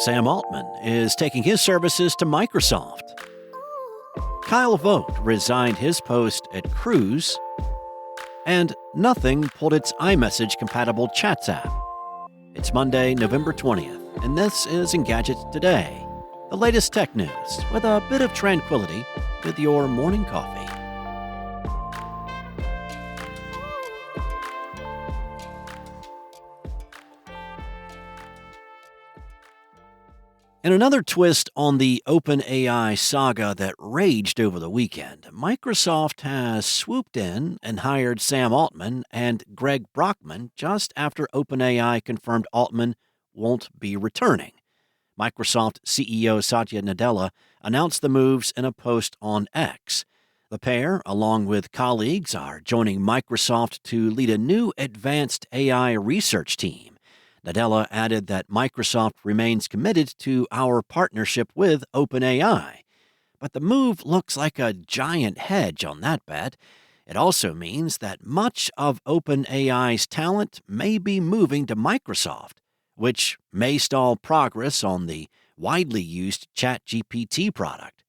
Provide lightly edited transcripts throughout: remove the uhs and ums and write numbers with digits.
Sam Altman is taking his services to Microsoft. Kyle Vogt resigned his post at Cruise. And Nothing pulled its iMessage-compatible chats app. It's Monday, November 20th, and this is Engadget Today, the latest tech news with a bit of tranquility with your morning coffee. In another twist on the OpenAI saga that raged over the weekend, Microsoft has swooped in and hired Sam Altman and Greg Brockman just after OpenAI confirmed Altman won't be returning. Microsoft CEO Satya Nadella announced the moves in a post on X. The pair, along with colleagues, are joining Microsoft to lead a new advanced AI research team. Nadella added that Microsoft remains committed to our partnership with OpenAI. But the move looks like a giant hedge on that bet. It also means that much of OpenAI's talent may be moving to Microsoft, which may stall progress on the widely used ChatGPT product.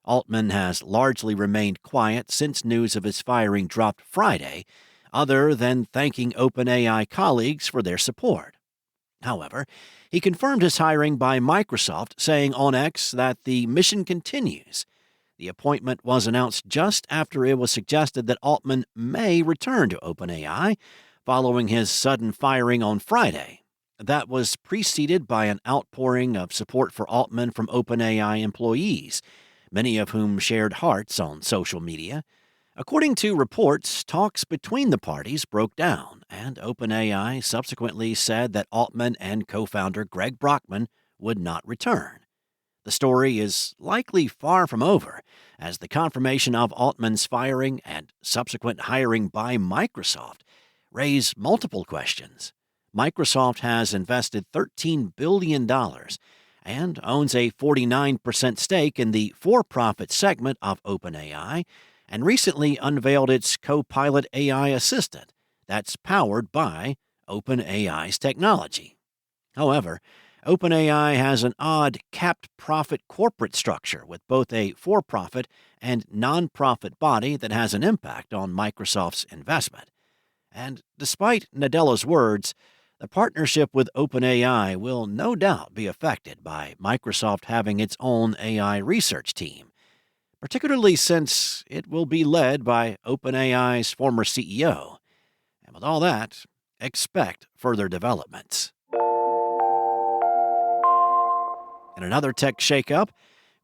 Altman has largely remained quiet since news of his firing dropped Friday, other than thanking OpenAI colleagues for their support. However, he confirmed his hiring by Microsoft, saying on X that the mission continues. The appointment was announced just after it was suggested that Altman may return to OpenAI following his sudden firing on Friday. That was preceded by an outpouring of support for Altman from OpenAI employees, many of whom shared hearts on social media. According to reports, talks between the parties broke down, and OpenAI subsequently said that Altman and co-founder Greg Brockman would not return. The story is likely far from over, as the confirmation of Altman's firing and subsequent hiring by Microsoft raise multiple questions. Microsoft has invested $13 billion and owns a 49% stake in the for-profit segment of OpenAI, and recently unveiled its Copilot AI assistant that's powered by OpenAI's technology. However, OpenAI has an odd capped profit corporate structure with both a for-profit and non-profit body that has an impact on Microsoft's investment. And despite Nadella's words, the partnership with OpenAI will no doubt be affected by Microsoft having its own AI research team, particularly since it will be led by OpenAI's former CEO. And with all that, expect further developments. In another tech shakeup,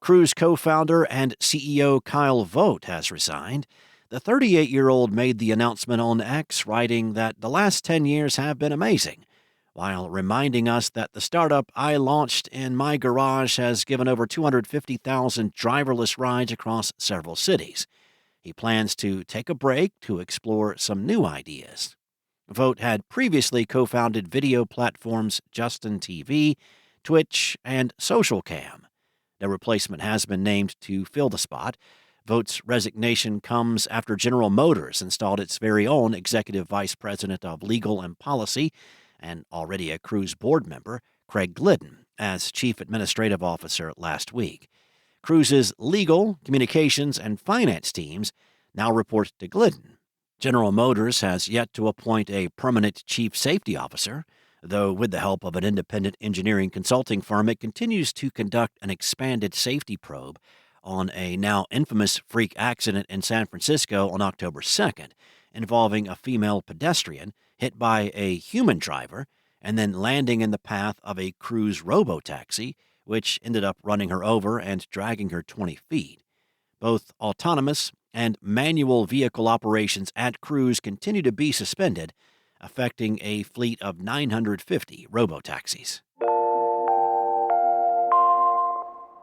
Cruise co-founder and CEO Kyle Vogt has resigned. The 38-year-old made the announcement on X, writing that the last 10 years have been amazing, while reminding us that the startup I launched in my garage has given over 250,000 driverless rides across several cities. He plans to take a break to explore some new ideas. Vogt had previously co-founded video platforms Justin TV, Twitch, and SocialCam. No replacement has been named to fill the spot. Vogt's resignation comes after General Motors installed its very own executive vice president of legal and policy, and already a Cruise board member, Craig Glidden, as chief administrative officer last week. Cruise's legal, communications, and finance teams now report to Glidden. General Motors has yet to appoint a permanent chief safety officer, though with the help of an independent engineering consulting firm, it continues to conduct an expanded safety probe on a now infamous freak accident in San Francisco on October 2nd, involving a female pedestrian hit by a human driver and then landing in the path of a Cruise robotaxi, which ended up running her over and dragging her 20 feet. Both autonomous and manual vehicle operations at Cruise continue to be suspended, affecting a fleet of 950 robotaxis.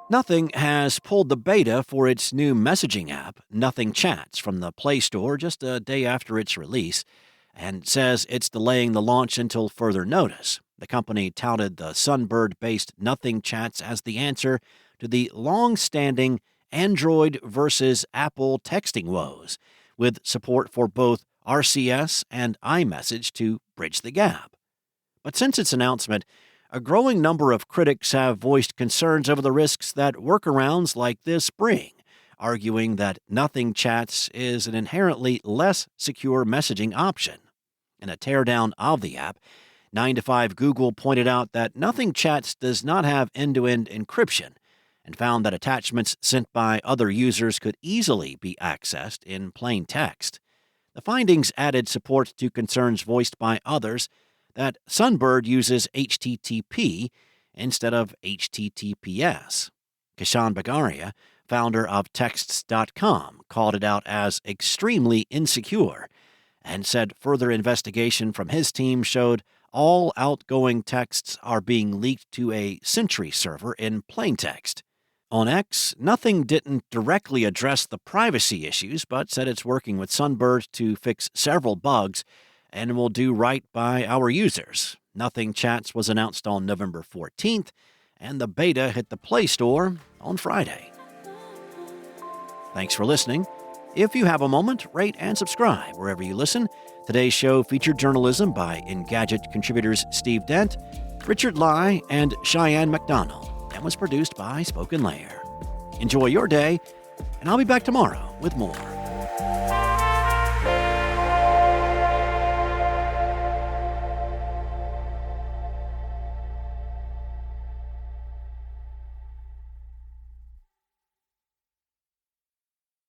Nothing has pulled the beta for its new messaging app, Nothing Chats, from the Play Store just a day after its release, and says it's delaying the launch until further notice. The company touted the Sunbird-based Nothing Chats as the answer to the long-standing Android versus Apple texting woes, with support for both RCS and iMessage to bridge the gap. But since its announcement, A growing number of critics have voiced concerns over the risks that workarounds like this bring, arguing that Nothing Chats is an inherently less secure messaging option. In a teardown of the app, 9 to 5 Google pointed out that Nothing Chats does not have end-to-end encryption and found that attachments sent by other users could easily be accessed in plain text. The findings added support to concerns voiced by others that Sunbird uses HTTP instead of HTTPS. Kishan Bagaria, founder of Texts.com, called it out as extremely insecure and said further investigation from his team showed all outgoing texts are being leaked to a Sentry server in plaintext. On X, Nothing didn't directly address the privacy issues, but said it's working with Sunbird to fix several bugs and will do right by our users. Nothing Chats was announced on November 14th, and the beta hit the Play Store on Friday. Thanks for listening. If you have a moment, rate and subscribe wherever you listen. Today's show featured journalism by Engadget contributors Steve Dent, Richard Lai, and Cheyenne McDonald, and was produced by Spoken Layer. Enjoy your day, and I'll be back tomorrow with more.